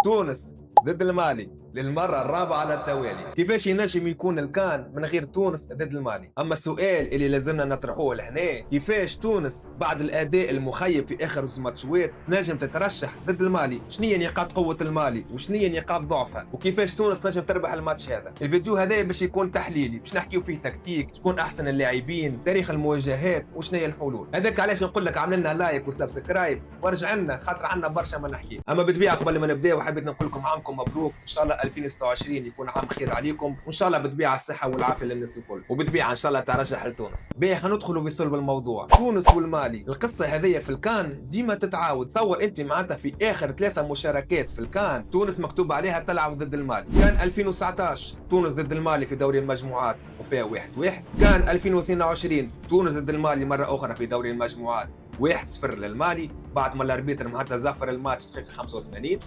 تونس ضد المالي للمرة الرابعة على التوالي. كيفاش ينجم يكون الكان من غير تونس ضد المالي؟ أما السؤال اللي لازمنا نطرحوه لهنا، كيفاش تونس بعد الأداء المخيب في آخر ماتشات نجم تترشح ضد المالي؟ شنية نقاط قوة المالي وشنية نقاط ضعفها؟ وكيفاش تونس نجم تربح الماتش هذا؟ الفيديو هذا باش يكون تحليلي، باش نحكيو فيه تكتيك، شكون أحسن اللاعبين، تاريخ المواجهات وشنية الحلول. هذاك علاش نقول لك عمل لنا لايك وسبسكرايب وارجع لنا، خاطر عندنا برشا ما نحكي. أما بالطبيعة قبل ما نبداو حبيت نقول لكم عامكم مبروك، إن شاء الله 2026 يكون عام خير عليكم، وان شاء الله بالطبيعه الصحه والعافيه للناس الكل، وبالطبيعه ان شاء الله ترشح لتونس. باهي خلينا ندخلوا في صلب الموضوع. تونس والمالي، القصه هذه في الكان ديما تتعاود. تصور انت معناتها في اخر 3 مشاركات في الكان تونس مكتوب عليها تلعب ضد المالي. كان 2019 تونس ضد المالي في دوري المجموعات وفيها 1-1. كان 2022 تونس ضد المالي مره اخرى في دوري المجموعات 1-0 للمالي بعد ما الاربيتر معناتها زفر الماتش دقيقه 85.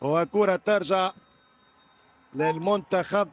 وكرة ترجع للمنتخب.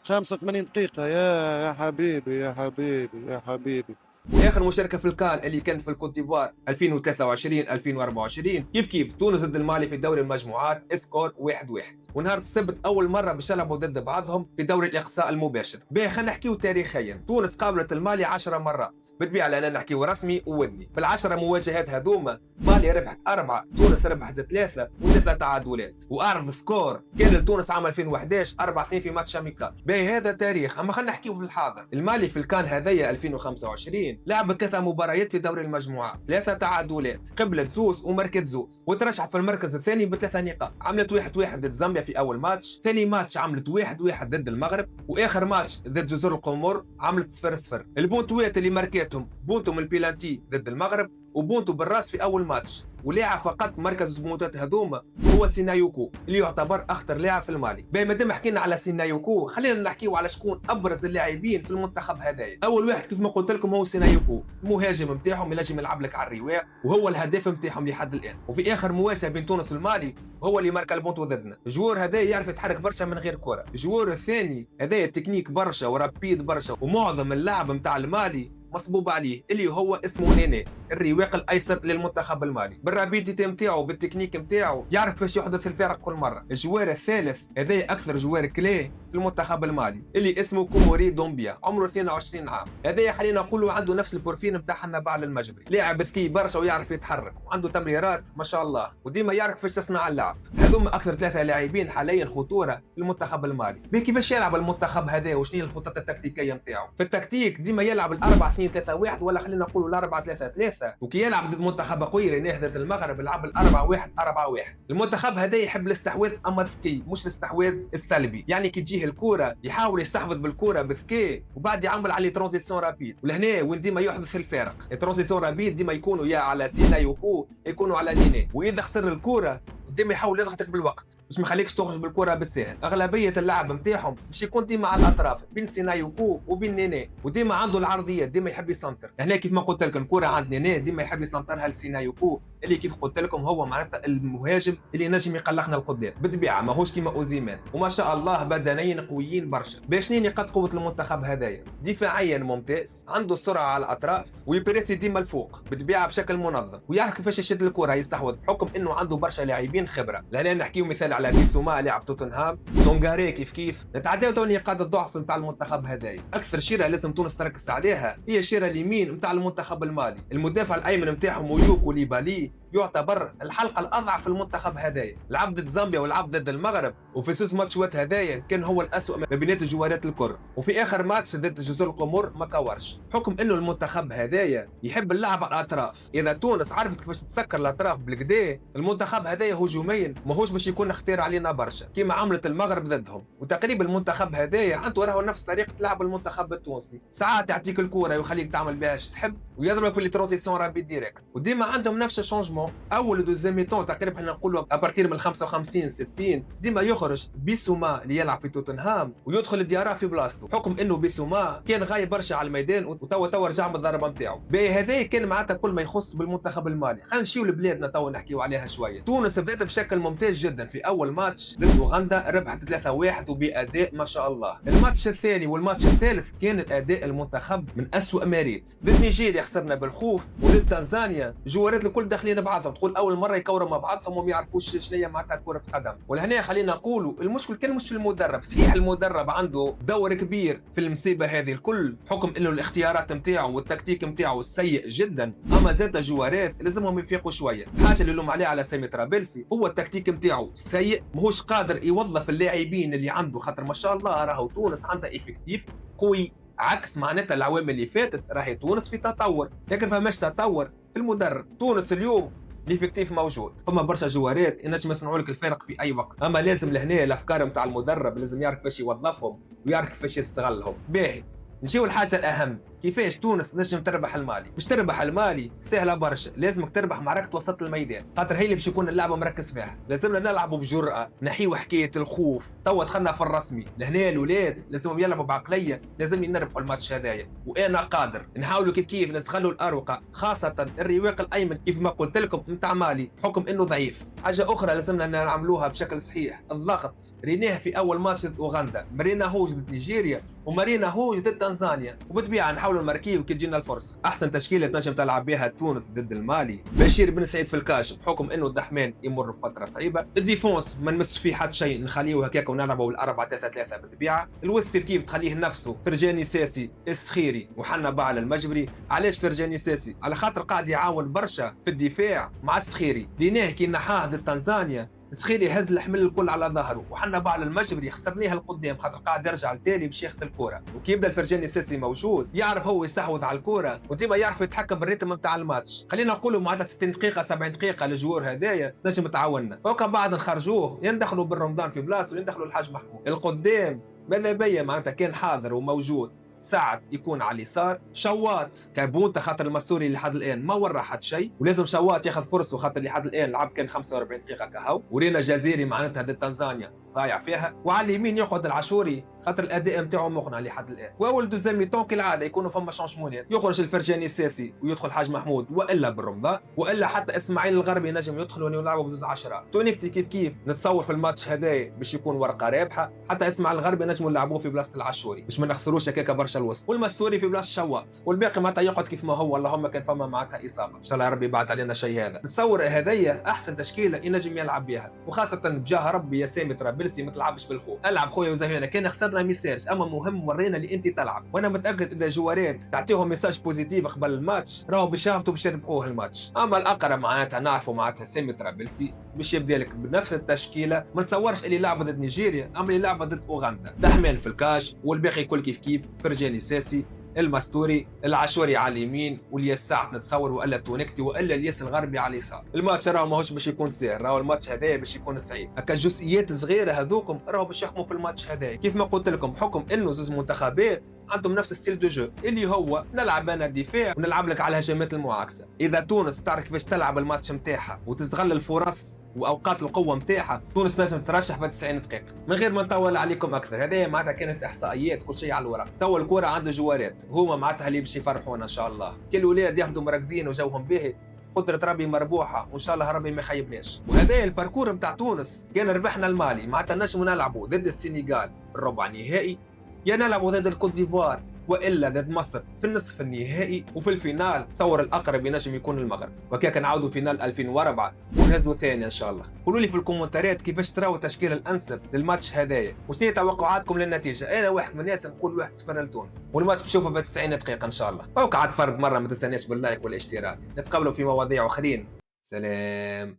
85 دقيقة. يا حبيبي يا حبيبي يا حبيبي. واخر مشاركه في الكان اللي كانت في الكوت ديفوار 2023 2024 كيف تونس ضد المالي في دوري المجموعات سكور 1-1. ونهار السبت اول مره باش يلعبوا ضد بعضهم في دوري الاقصاء المباشر. باهي خلينا نحكيو تاريخيا. تونس قابلت المالي 10 مرات، بالطبيعه لاننا نحكيو رسمي وودي. في ال10 مواجهات هذوما مالي ربحت 4، تونس ربحت 3 و3 تعادلات، واعرض سكور كان لتونس عام 2011 4-2 في ماتش اميكال. باهي هذا تاريخ. اما خلينا نحكيو في الحاضر. المالي في الكان هذايا 2025 لعبت 3 مباريات في دوري المجموعات، 3 تعادلات، قبلت زوز ومركت زوز، وترشحت في المركز الثاني ب3 نقاط. عملت 1-1 ضد زامبيا في اول ماتش، ثاني ماتش عملت 1-1 ضد المغرب، واخر ماتش ضد جزر القمر عملت 0-0. البونتوات اللي ماركتهم بونتو من البيلانتي ضد المغرب وبونتو بالراس في اول ماتش. ولاعب فقط مركز البونتات هذوما هو سينايوكو اللي يعتبر اخطر لاعب في المالي. باهي مادام حكينا على سينايوكو خلينا نحكيو على شكون ابرز اللاعبين في المنتخب هذايا. اول واحد كيف ما قلت لكم هو سينايوكو، المهاجم نتاعهم ينجم يلعب لك على الرواق، وهو الهداف نتاعهم لحد الان. وفي اخر مواجهه بين تونس والمالي هو اللي مارك البونتو ضدنا. الجوار هذا يعرف يتحرك برشا من غير كره. الجوار الثاني هذا تكنيك برشا ورابيد برشا، ومعظم اللعب نتاع المالي مصبوب عليه اللي هو اسمه نيني، الرواق الايسر للمنتخب المالي. بالرابيديتي نتاعو بالتكنيك نتاعو يعرف كيفاش يحدث الفارق كل مره. الجوار الثالث هذا اكثر جوار كلي في المنتخب المالي اللي اسمه كوموري دومبيا، عمره 22 عام. هذا خلينا نقولوا عنده نفس البروفيل نتاع حنبال المجبري، لاعب ذكي برشا ويعرف يتحرك وعنده تمريرات ما شاء الله، وديما يعرف كيفاش تصنع اللعب. هذوما اكثر 3 لاعبين حاليا خطوره في المنتخب المالي. كيفاش يلعب المنتخب هذا وشنو الخطط التكتيكيه نتاعو؟ في التكتيك ديما يلعب 4-2-3-1 ولا خلينا نقولوا 4-3-3. وكي يلعب ضد منتخب قوي لانه ضد المغرب يلعب 4-1-4-1. المنتخب هذا يحب الاستحواذ اما ذكي، مش الاستحواذ السلبي. يعني كي تجيه الكره يحاول يستحوذ بالكره بذكاء وبعد يعمل عليه ترانزيسيون رابيد، ولهنا وين ديما يحدث الفارق. الترانزيسيون رابيد ديما يكونوا يا على سينايوكو يكونوا على نيني، واذا خسر الكره ديما يحاول يضغطك بالوقت باش ما يخليكش تخرج بالكره بالسهل. اغلبيه اللعب نتاعهم باش يكون ديما على الاطراف بين سينايوكو وبين نيني، وديما عنده العرضيات، ديما يحب يسنتر. هنا كيف ما قلت لكم الكره عند نيني ديما يحب يسنترها لسينايوكو اللي كيف قلت لكم هو معناتها المهاجم اللي نجم يقلقنا القدام. بالطبيعه ماهوش كيما اوزيمان، وما شاء الله بدنيا قويين برشا. باش نقاط قوه المنتخب هذايا؟ دفاعيا ممتاز، عنده السرعه على الاطراف ويبريسي ديما الفوق بالطبيعه بشكل منظم، ويعرف كيفاش يشد الكره يستحوذ بحكم انه عنده برشا لاعبين خبره. لهنا نحكيو مثال على بيسوما لاعب توتنهام، سونغاري كيف نتعداو تو نقاط الضعف نتاع المنتخب هذايا. اكثر شيره لازم تونس تركز عليها هي الشيره اليمين نتاع المنتخب المالي. المدافع الايمن نتاعهم مويوكو ليبالي يعتبر الحلقه الاضعف في المنتخب هذايا. لعب ضد زامبيا ولعب ضد المغرب، وفي 6 ماتشات هذايا كان هو الاسوء ما بينات الجوارات الكل، وفي اخر ماتش ضد جزر القمر ما كورش. حكم انه المنتخب هذايا يحب اللعب على الاطراف. اذا تونس عرفت كيفاش تسكر الاطراف بالكدا المنتخب هذايا هجوميا ماهوش باش يكون اختيار علينا برشا كيما عملت المغرب ضدهم. وتقريبا المنتخب هذايا عنده راهو نفس طريقه لعب المنتخب التونسي، ساعات يعطيك الكره ويخليك تعمل بها اش تحب ويضربك في ترانزيسيون رابيد ديريكت، وديما عندهم نفس الشونجمون. اول ودوزيام ميتون تقريبا حنا نقولوا ابارتير من 55 60 ديما يخرج بيسوما اللي يلعب في توتنهام ويدخل ديارا في بلاصتو، حكم انه بيسوما كان غايب برشا على الميدان وتوا رجع من الضربه نتاعو. هذا كان معناتها كل ما يخص بالمنتخب المالي. خلينا نمشيو لبلادنا توا نحكيو عليها شويه. تونس بدات بشكل ممتاز جدا في اول ماتش ضد اوغندا، ربحت 3-1 وباداء ما شاء الله. الماتش الثاني والماتش الثالث كان الاداء المنتخب من اسوء ما ريت. ضد نيجيريا خسرنا بالخوف، وضد تنزانيا جوارات الكل داخلين ب10 بعضهم، تقول اول مره يكوروا مع بعضهم وما يعرفوش شنو هي معناتها كره قدم. ولهنا خلينا نقولوا المشكل كان مش في المدرب، صحيح المدرب عنده دور كبير في المصيبه هذه الكل بحكم انه الاختيارات نتاعو والتكتيك نتاعو سيء جدا، اما زاد جوارات لازمهم يفيقوا شويه. الحاجه اللي نلوم عليها على سامي طرابلسي هو التكتيك نتاعو سيء، ماهوش قادر يوظف اللاعبين اللي عنده، خاطر ما شاء الله راهو تونس عندها افكتيف قوي عكس معناتها العوام اللي فاتت. راهي تونس في تطور، لكن فماش تطور في المدرب. تونس اليوم ليفيكتيف موجود، فما برشا جوارات ينجم يصنعوا لك الفارق في اي وقت، اما لازم لهنا الافكار نتاع المدرب لازم يعرف كيفاش يوظفهم ويعرف كيفاش يستغلهم. باهي نجيو الحاجه الاهم، كيفاش تونس نجم تربح المالي؟ باش تربح المالي سهله برشا، لازمك تربح معركه وسط الميدان، خاطر هي اللي باش يكون اللعبه مركز فيها. لازمنا نلعبوا بجرأه، نحيو حكايه الخوف. توا دخلنا في الرسمي، لهنا الاولاد لازمهم يلعبوا بعقليه، لازم نربحوا الماتش هذايا، وانا قادر نحاولوا كيف نستغلوا الاروقه، خاصه الرواق الايمن كيف ما قلت لكم نتاع مالي بحكم انه ضعيف. حاجه اخرى لازمنا نعملوها بشكل صحيح، الضغط. ريناه في اول ماتش ضد اوغندا، مرينا هوج ضد نيجيريا، ومارينا هوج ضد تنزانيا، وبالطبيعه نحاولوا نماركيو كي تجينا الفرصه. احسن تشكيله تنجم تلعب بها تونس ضد المالي بشير بن سعيد في الكاش بحكم انه الدحمان يمر بفتره صعيبه. الديفونس ما نمس فيه حتى شيء، نخليه هكاك ونلعبوا بالأربعة 3-3 بالطبيعه. الوسط كيف تخليه نفسه فرجاني ساسي السخيري وحنا بعل المجبري. علاش فرجاني ساسي؟ على خاطر قاعد يعاون برشا في الدفاع مع السخيري، ليناه كي نحاه ضد تنزانيا سخيري هز الحمل الكل على ظهره، وحنا بعد المجبري خسرناها لقدام خاطر قاعد يرجع لتالي باش ياخذ الكره. وكي يبدا الفرجاني الساسي موجود يعرف هو يستحوذ على الكره وديما يعرف يتحكم بالريتم نتاع الماتش. خلينا نقولوا معناتها 60 دقيقه 70 دقيقه الجوار هذايا نجم تعاوننا، وكان بعد نخرجوه يندخلوا بالرمضان في بلاصه ويندخلوا الحاج محمود القدام. ماذا بيا معناتها كان حاضر وموجود سعد يكون على اليسار، شواط كابونتا خاطر المسوري لحد الان ما ورى حد شيء، ولازم شواط ياخذ فرصته خاطر لحد الان لعب كان 45 دقيقه كهو. ورينا جزيري معناتها ضد تنزانيا ضايع فيها، وعلى اليمين يقعد العاشوري خاطر الاداء نتاعو مقنع لحد الان. واول دوزيام ميتون كالعاده يكونوا فما شانشمونات، يخرج الفرجاني الساسي ويدخل حاج محمود والا بالرمضان، والا حتى اسماعيل الغربي ينجم يدخل ونلعبوا بزوز 10. تونيكتي كيف نتصور في الماتش هذايا باش يكون ورقه رابحه، حتى اسماعيل الغربي نجموا نلعبوه في بلاصه العاشوري باش ما نخسروش هكاك برشا الوسط، والمستوري في بلاصه شواط، والباقي معناتها يقعد كيف ما هو. اللهم كان فما معناتها اصابه، ان شاء الله ربي يبعد علينا شيء. هذا نتصور هذايا احسن تشكيله ينجم يلعب بها، وخاصه بجاه ربي يا سامي طرابلسي ما تلعبش بالخوف. العب خويا وزهينا، كان خسرنا ميساج اما مهم ورينا اللي انت تلعب، وانا متاكد اذا جوارات تعطيهم ميساج بوزيتيف قبل الماتش راهو باش يهبطوا باش يربحوه الماتش. اما الاقرب معناتها نعرفوا معناتها سامي طرابلسي باش يبدا لك بنفس التشكيله. ما نتصورش اللي لعب ضد نيجيريا اما اللي لعب ضد اوغندا، دحمان في الكاش والباقي كل كيف فرجاني ساسي المستوري العاشوري على اليمين والياس سعد نتصور، والا تونكتي والا الياس الغربي على اليسار. الماتش راهو ماهوش باش يكون سهل، راهو الماتش هذايا باش يكون صعيب. هكا الجزئيات الصغيره هذوكم راهو باش يحكموا في الماتش هذايا. كيف ما قلت لكم بحكم انه زوج منتخبات عندهم نفس ستيل دو جو اللي هو نلعب انا دفاع ونلعب لك على الهجمات المعاكسه. اذا تونس تعرف كيفاش تلعب الماتش نتاعها وتستغل الفرص واوقات القوه نتاعها، تونس لازم ترشح ب 90 دقيقه. من غير ما نطول عليكم اكثر، هذه معناتها كانت احصائيات كل شيء على الورق. توا الكره عند جوارات هما معناتها اللي باش يفرحونا ان شاء الله. كل الاولاد ياخذوا مركزين وجوهم باهي، قدرة ربي مربوحة وإن شاء الله ربي ما يخيبناش. وهذا الباركور نتاع تونس كان ربحنا المالي معناتها نجموا نلعبوا ضد السنغال الربع نهائي، يا نلعبوا ضد الكوت ديفوار والا ضد مصر في النصف النهائي، وفي الفينال تصور الاقرب ينجم يكون المغرب، وكيك نعاودوا فينال 2004 ونهزوا ثاني ان شاء الله. قولوا لي في الكومنتات كيفاش تراو التشكيله الانسب للماتش هذايا، وشنو هي توقعاتكم للنتيجه. انا واحد من الناس نقول 1-0 لتونس، والماتش بنشوفه ب 90 دقيقه ان شاء الله. وقعد فرد مره ما تنساناش باللايك والاشتراك. نتقابلوا في مواضيع اخرين. سلام.